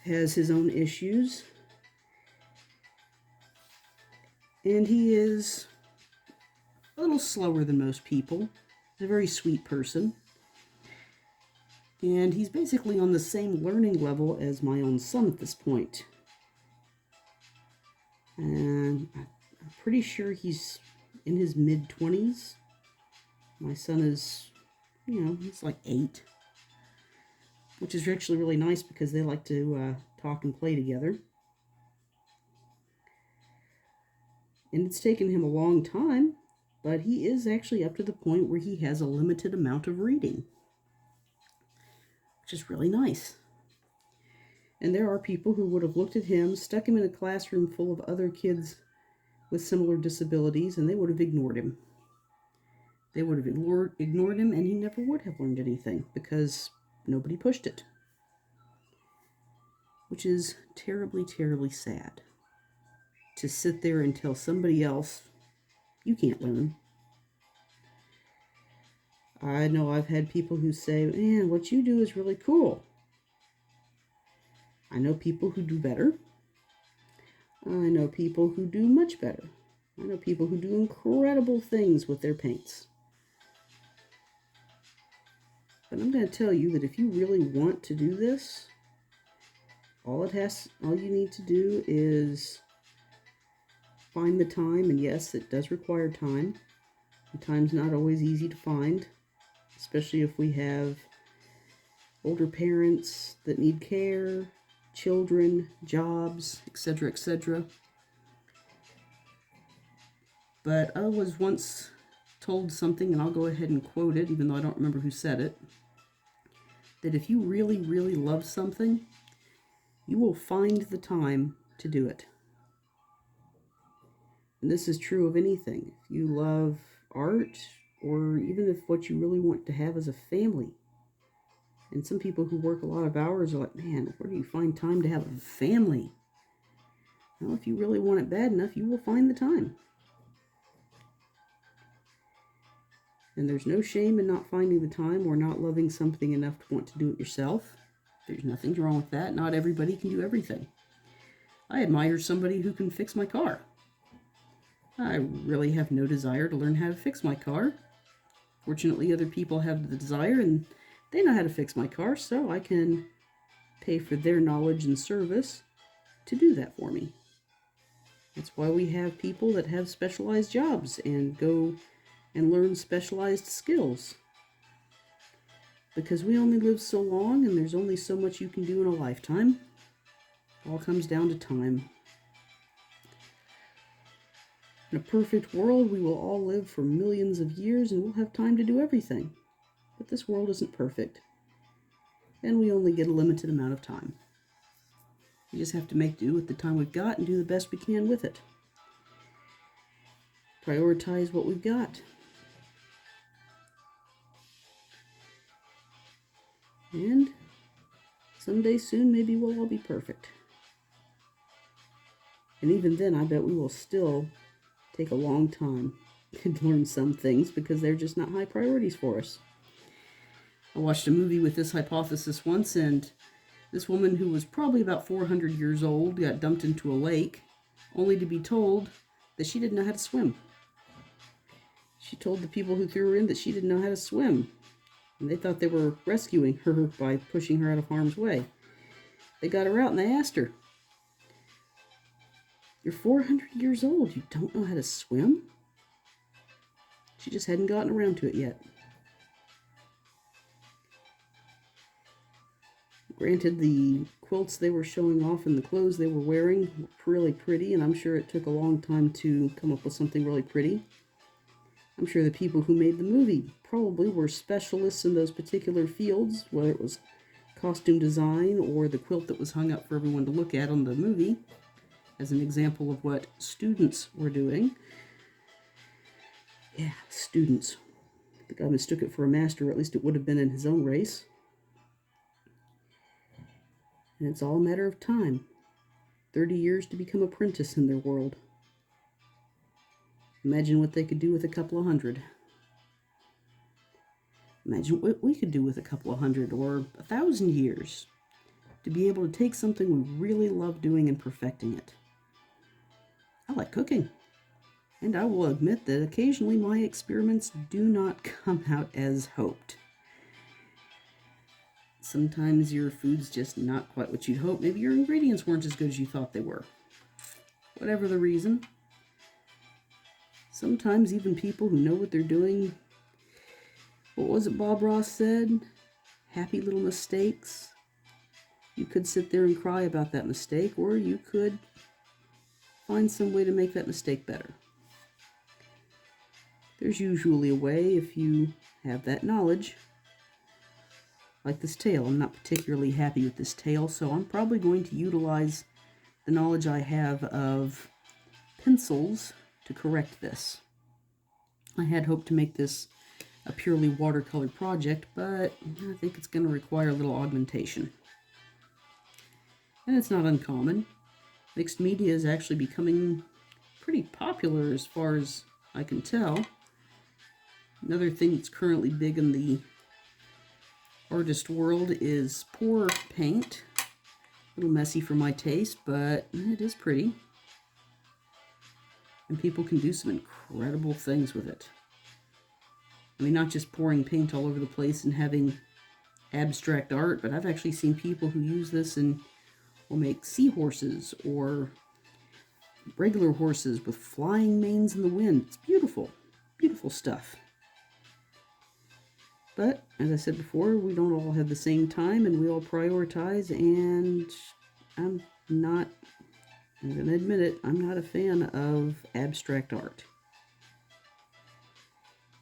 [SPEAKER 1] has his own issues, and he is a little slower than most people. He's a very sweet person. And he's basically on the same learning level as my own son at this point. And I'm pretty sure he's in his mid-20s. My son is, he's like 8. Which is actually really nice because they like to talk and play together. And it's taken him a long time, but he is actually up to the point where he has a limited amount of reading. Which is really nice. And there are people who would have looked at him, stuck him in a classroom full of other kids with similar disabilities, and they would have ignored him. They would have ignored him, and he never would have learned anything because nobody pushed it. Which is terribly, terribly sad. To sit there and tell somebody else, you can't learn. I know I've had people who say, man, what you do is really cool. I know people who do better. I know people who do much better. I know people who do incredible things with their paints. But I'm going to tell you that if you really want to do this, all you need to do is find the time, and yes, it does require time. And time's not always easy to find, especially if we have older parents that need care, children, jobs, etc., etc. But I was once told something, and I'll go ahead and quote it, even though I don't remember who said it, that if you really, really love something, you will find the time to do it. And this is true of anything. If you love art, or even if what you really want to have is a family. And some people who work a lot of hours are like, man, where do you find time to have a family? Well, if you really want it bad enough, you will find the time. And there's no shame in not finding the time or not loving something enough to want to do it yourself. There's nothing wrong with that. Not everybody can do everything. I admire somebody who can fix my car. I really have no desire to learn how to fix my car. Fortunately, other people have the desire and they know how to fix my car, so I can pay for their knowledge and service to do that for me. That's why we have people that have specialized jobs and go and learn specialized skills. Because we only live so long and there's only so much you can do in a lifetime. It all comes down to time. In a perfect world, we will all live for millions of years and we'll have time to do everything. But this world isn't perfect. And we only get a limited amount of time. We just have to make do with the time we've got and do the best we can with it. Prioritize what we've got. And someday soon, maybe we'll all be perfect. And even then, I bet we will still take a long time to learn some things because they're just not high priorities for us. I watched a movie with this hypothesis once, and this woman who was probably about 400 years old got dumped into a lake, only to be told that she didn't know how to swim. She told the people who threw her in that she didn't know how to swim, and they thought they were rescuing her by pushing her out of harm's way. They got her out and they asked her, "You're 400 years old, you don't know how to swim?" She just hadn't gotten around to it yet. Granted, the quilts they were showing off and the clothes they were wearing were really pretty, and I'm sure it took a long time to come up with something really pretty. I'm sure the people who made the movie probably were specialists in those particular fields, whether it was costume design or the quilt that was hung up for everyone to look at on the movie, as an example of what students were doing. Yeah, students. The guy mistook it for a master, or at least it would have been in his own race. And it's all a matter of time. 30 years to become apprentice in their world. Imagine what they could do with a couple of hundred. Imagine what we could do with a couple of hundred or 1,000 years to be able to take something we really love doing and perfecting it. I like cooking, and I will admit that occasionally my experiments do not come out as hoped. Sometimes your food's just not quite what you'd hope. Maybe your ingredients weren't as good as you thought they were. Whatever the reason. Sometimes even people who know what they're doing, what was it Bob Ross said? Happy little mistakes. You could sit there and cry about that mistake, or you could find some way to make that mistake better. There's usually a way if you have that knowledge. Like this tail, I'm not particularly happy with this tail, so I'm probably going to utilize the knowledge I have of pencils to correct this. I had hoped to make this a purely watercolor project, but I think it's going to require a little augmentation. And it's not uncommon. Mixed media is actually becoming pretty popular as far as I can tell. Another thing that's currently big in the artist world is pour paint. A little messy for my taste, but it is pretty. And people can do some incredible things with it. I mean, not just pouring paint all over the place and having abstract art, but I've actually seen people who use this and will make seahorses or regular horses with flying manes in the wind. It's beautiful, beautiful stuff. But, as I said before, we don't all have the same time and we all prioritize, and I'm going to admit it, I'm not a fan of abstract art.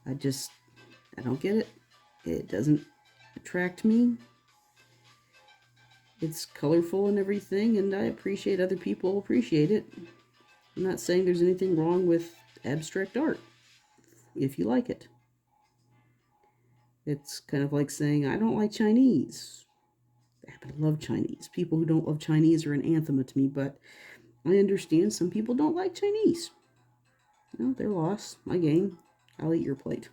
[SPEAKER 1] I don't get it. It doesn't attract me. It's colorful and everything, and I appreciate other people appreciate it. I'm not saying there's anything wrong with abstract art, if you like it. It's kind of like saying, I don't like Chinese. I happen to love Chinese. People who don't love Chinese are an anathema to me, but I understand some people don't like Chinese. No, their loss. My game. I'll eat your plate.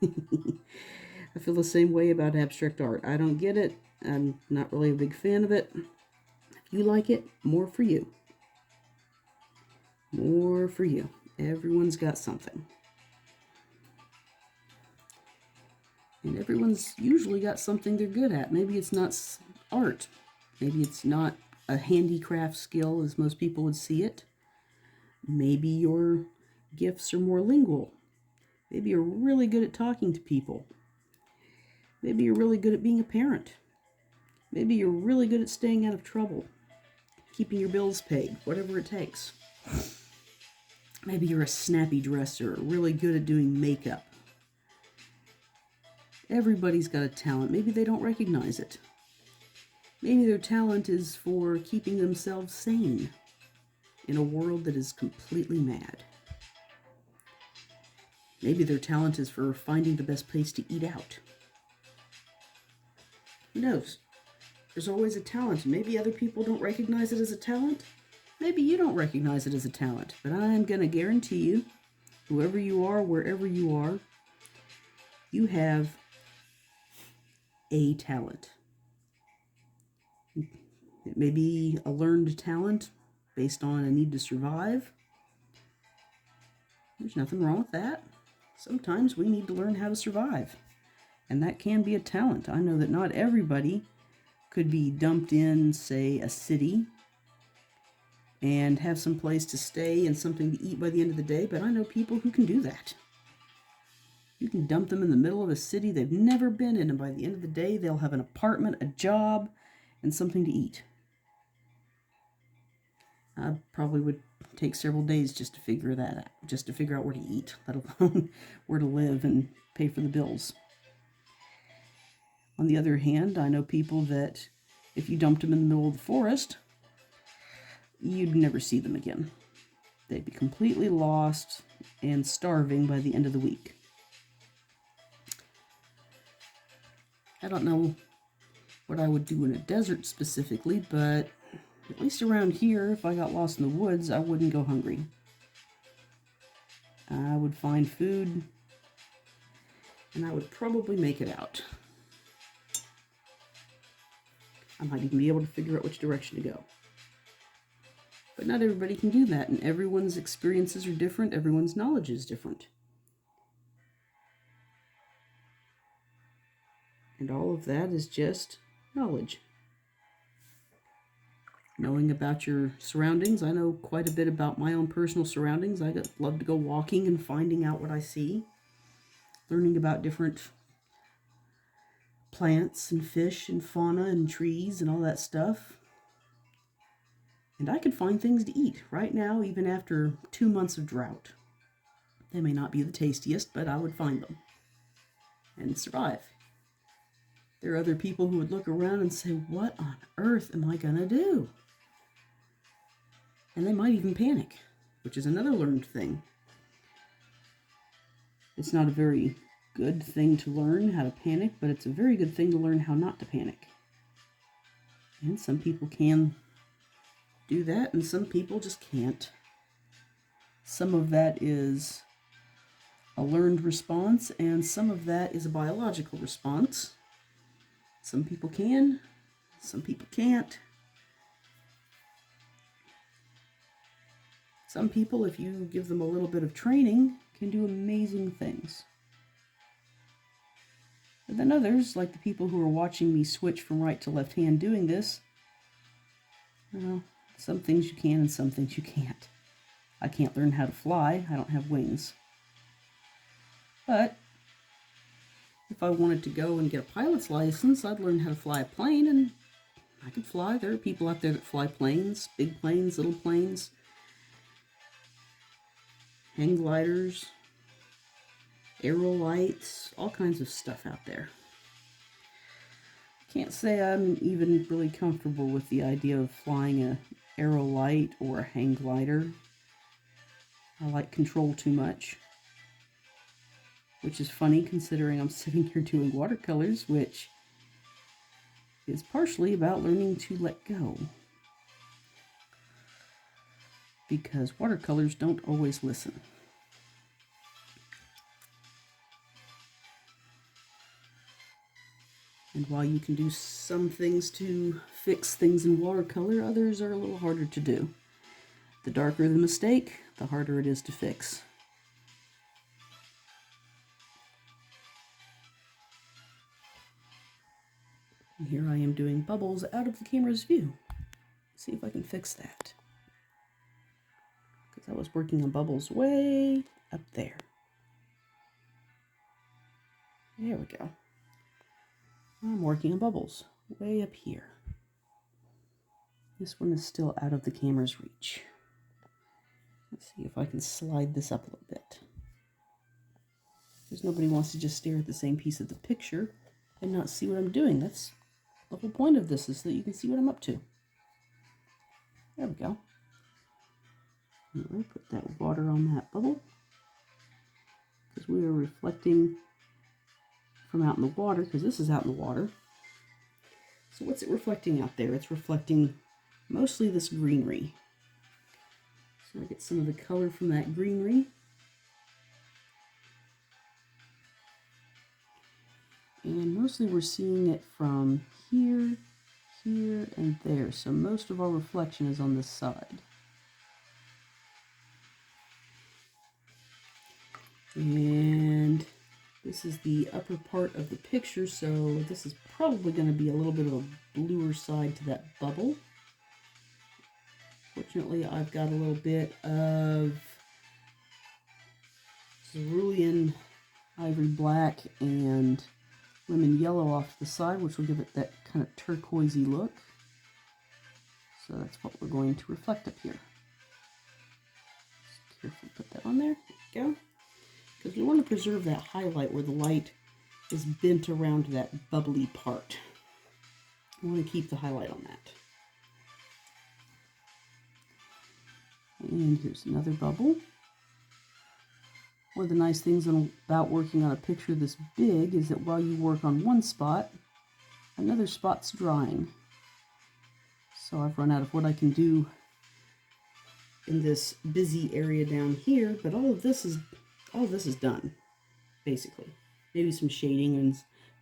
[SPEAKER 1] I feel the same way about abstract art. I don't get it. I'm not really a big fan of it. If you like it, more for you. More for you. Everyone's got something. And everyone's usually got something they're good at. Maybe it's not art. Maybe it's not a handicraft skill as most people would see it. Maybe your gifts are more lingual. Maybe you're really good at talking to people. Maybe you're really good at being a parent. Maybe you're really good at staying out of trouble, keeping your bills paid, whatever it takes. Maybe you're a snappy dresser, really good at doing makeup. Everybody's got a talent. Maybe they don't recognize it. Maybe their talent is for keeping themselves sane in a world that is completely mad. Maybe their talent is for finding the best place to eat out. Who knows? There's always a talent. Maybe other people don't recognize it as a talent. Maybe you don't recognize it as a talent. But I'm going to guarantee you, whoever you are, wherever you are, you have a talent. It may be a learned talent based on a need to survive. There's nothing wrong with that. Sometimes we need to learn how to survive. And that can be a talent. I know that not everybody could be dumped in, say, a city and have some place to stay and something to eat by the end of the day, but I know people who can do that. You can dump them in the middle of a city they've never been in, and by the end of the day, they'll have an apartment, a job, and something to eat. I probably would take several days just to figure that out, just to figure out where to eat, let alone where to live and pay for the bills. On the other hand, I know people that if you dumped them in the middle of the forest, you'd never see them again. They'd be completely lost and starving by the end of the week. I don't know what I would do in a desert specifically, but at least around here, if I got lost in the woods, I wouldn't go hungry. I would find food, and I would probably make it out. I might even be able to figure out which direction to go. But not everybody can do that, and everyone's experiences are different, everyone's knowledge is different. And all of that is just knowledge. Knowing about your surroundings. I know quite a bit about my own personal surroundings. I love to go walking and finding out what I see. Learning about different plants and fish and fauna and trees and all that stuff. And I could find things to eat right now, even after 2 months of drought. They may not be the tastiest, but I would find them and survive. There are other people who would look around and say, what on earth am I going to do? And they might even panic, which is another learned thing. It's not a very good thing to learn how to panic, but it's a very good thing to learn how not to panic. And some people can do that, and some people just can't. Some of that is a a learned response, and some of that is a biological response. Some people can, some people can't. Some people, if you give them a little bit of training, can do amazing things. And then others, like the people who are watching me switch from right to left hand doing this, well, some things you can and some things you can't. I can't learn how to fly. I don't have wings. But if I wanted to go and get a pilot's license, I'd learn how to fly a plane, and I could fly. There are people out there that fly planes, big planes, little planes, hang gliders, aerolites, all kinds of stuff out there. I can't say I'm even really comfortable with the idea of flying a aerolite or a hang glider. I like control too much, which is funny considering I'm sitting here doing watercolors, which is partially about learning to let go. Because watercolors don't always listen. And while you can do some things to fix things in watercolor, others are a little harder to do. The darker the mistake, the harder it is to fix. And here I am doing bubbles out of the camera's view. See if I can fix that. Because I was working on bubbles way up there. There we go. I'm working on bubbles way up here. This one is still out of the camera's reach. Let's see if I can slide this up a little bit. Because nobody wants to just stare at the same piece of the picture and not see what I'm doing. That's the whole point of this, is that you can see what I'm up to. There we go. I'll put that water on that bubble, because we are reflecting from out in the water, because this is out in the water. So what's it reflecting out there? It's reflecting mostly this greenery. So I get some of the color from that greenery. And mostly we're seeing it from here, here, and there. So most of our reflection is on this side. And this is the upper part of the picture, so this is probably going to be a little bit of a bluer side to that bubble. Fortunately, I've got a little bit of cerulean ivory black and lemon yellow off to the side, which will give it that kind of turquoisey look. So that's what we're going to reflect up here. Just carefully put that on there. There we go. Because we want to preserve that highlight where the light is bent around that bubbly part. I want to keep the highlight on that. And here's another bubble. One of the nice things about working on a picture this big is that while you work on one spot, another spot's drying. So I've run out of what I can do in this busy area down here, but all of this is done, basically. Maybe some shading and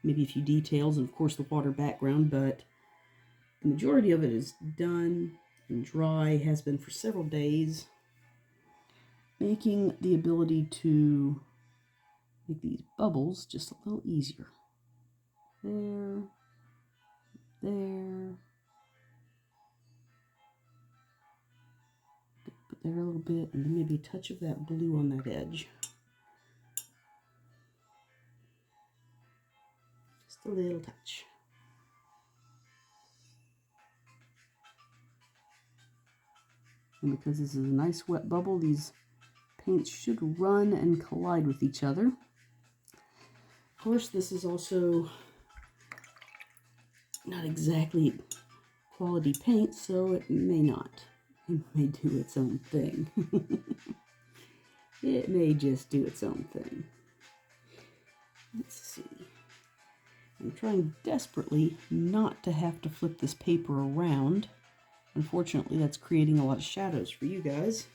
[SPEAKER 1] maybe a few details, and of course the water background, but the majority of it is done and dry, has been for several days, making the ability to make these bubbles just a little easier. There, there, put there a little bit, and then maybe a touch of that blue on that edge. Just a little touch. And because this is a nice wet bubble, these paints should run and collide with each other. Of course, this is also not exactly quality paint, so it may not. It may do its own thing. It may just do its own thing. Let's see. I'm trying desperately not to have to flip this paper around. Unfortunately, that's creating a lot of shadows for you guys.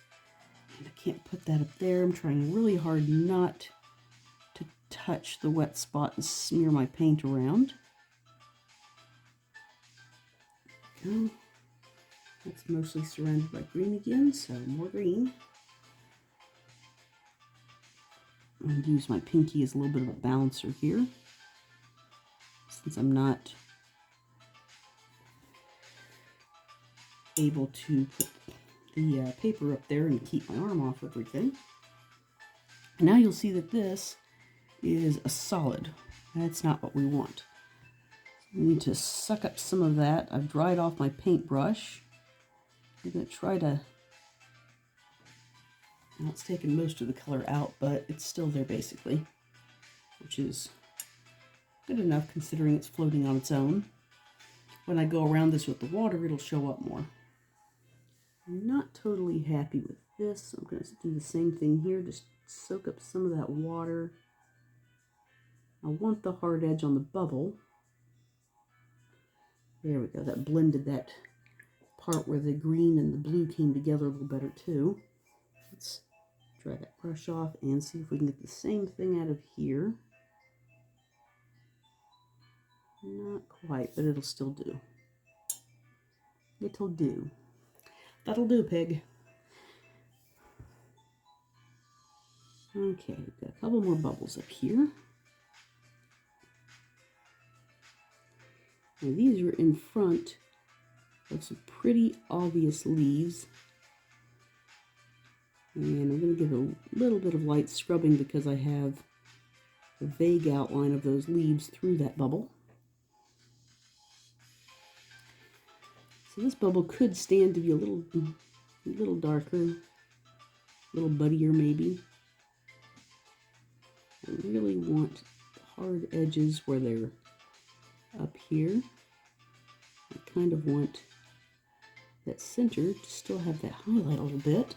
[SPEAKER 1] And I can't put that up there. I'm trying really hard not touch the wet spot and smear my paint around. Go. It's mostly surrounded by green again, so more green. I'm going to use my pinky as a little bit of a balancer here, since I'm not able to put the paper up there and keep my arm off everything. And now you'll see that this is a solid. That's not what we want. We need to suck up some of that. I've dried off my paintbrush. I'm going to try to... Well, it's taken most of the color out, but it's still there basically, which is good enough considering it's floating on its own. When I go around this with the water, it'll show up more. I'm not totally happy with this. I'm going to do the same thing here. Just soak up some of that water. I want the hard edge on the bubble. There we go. That blended that part where the green and the blue came together a little better too. Let's dry that brush off and see if we can get the same thing out of here. Not quite, but it'll still do. It'll do. That'll do, pig. Okay, we've got a couple more bubbles up here. Now these are in front of some pretty obvious leaves. And I'm going to give a little bit of light scrubbing because I have a vague outline of those leaves through that bubble. So this bubble could stand to be a little darker, a little buddier maybe. I really want the hard edges where they're up here. I kind of want that center to still have that highlight a little bit.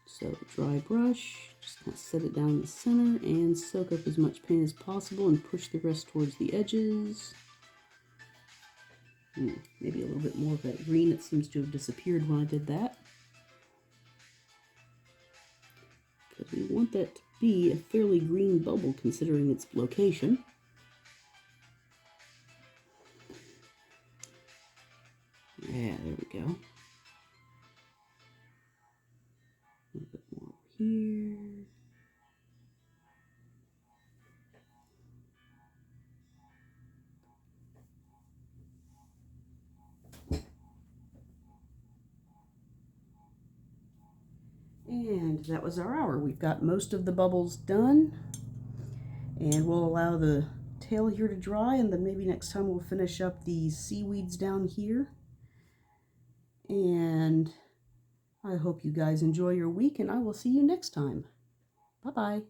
[SPEAKER 1] So dry brush, just kind of set it down in the center and soak up as much paint as possible and push the rest towards the edges. Maybe a little bit more of that green. It seems to have disappeared when I did that. Because we want that to be a fairly green bubble considering its location. Yeah, there we go. A little bit more here. And that was our hour. We've got most of the bubbles done. And we'll allow the tail here to dry, and then maybe next time we'll finish up the seaweeds down here. And I hope you guys enjoy your week, and I will see you next time. Bye-bye.